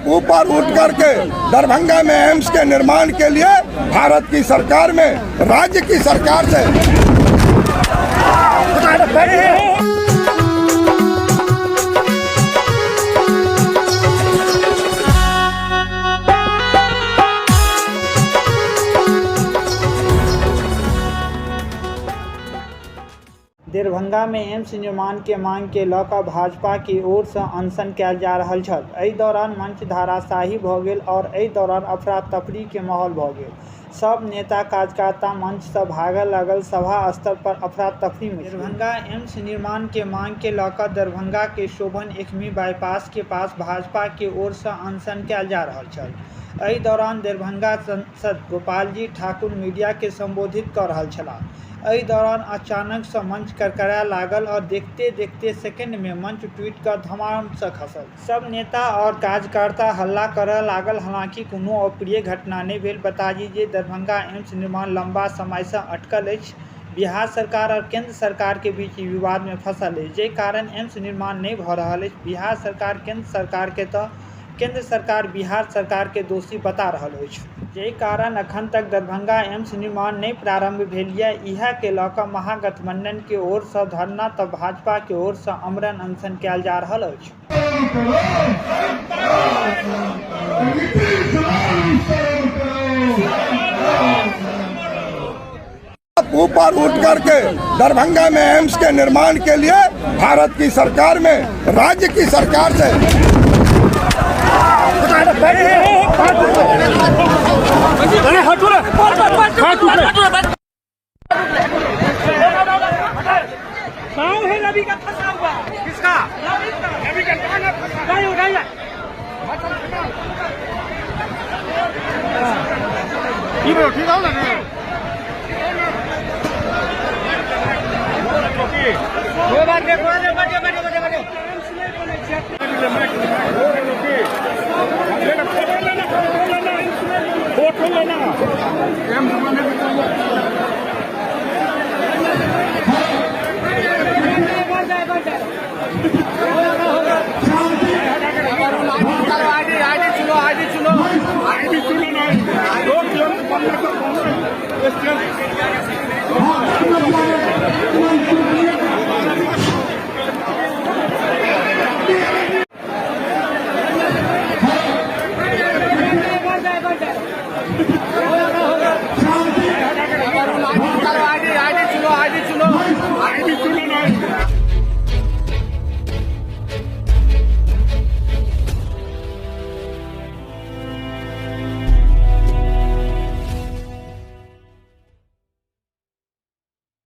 ऊपर उठ करके दरभंगा में एम्स के निर्माण के लिए भारत की सरकार में राज्य की सरकार से दरभंगा में एम्स निर्माण के मांग के लऽ कऽ भाजपा की ओर से अनशन कयल जा रहल छल। एहि दौरान मंच धाराशाही भऽ गेल और एहि दौरान अफरा तफरी के माहौल भऽ गेल। सब नेता कार्यकर्ता मंच से भागय लगल। सभा स्तर पर अफरा तफरी में दरभंगा एम्स निर्माण के मांग के लऽ कऽ दरभंगा के शोभन एकमी बाईपास के पास भाजपा के ओर से अनशन कयल जा रहल छल। एहि दौरान दरभंगा सांसद गोपालजी ठाकुर मीडिया के संबोधित कऽ रहल छलाह। एहि दौरान अचानक से मंच करकराए लागल और देखते देखते सेकंड में मंच टूट कर धमाम से खसल। सब नेता और कार्यकर्ता हल्ला करय लागल। हालांकि कोनो अप्रिय घटना नहीं भेल। बता दी जे दरभंगा एम्स निर्माण लंबा समय से अटकल अछि। बिहार सरकार और केंद्र सरकार के बीच विवाद में फंसल अछि, जे कारण एम्स निर्माण नहीं भऽ रहल अछि। बिहार सरकार केंद्र सरकार के केंद्र सरकार बिहार सरकार के दोषी बता रहल अछि, जे कारण अखन तक दरभंगा एम्स निर्माण नहीं प्रारंभ भेल है। इएह के लऽ कऽ महागठबंधन के ओर से धरना तऽ भाजपा के ओर से आमरण अनशन कयल जा रहल अछि। ऊपर उठ करके दरभंगा में एम्स के निर्माण के लिए भारत की सरकार में राज्य की सरकार से आईडी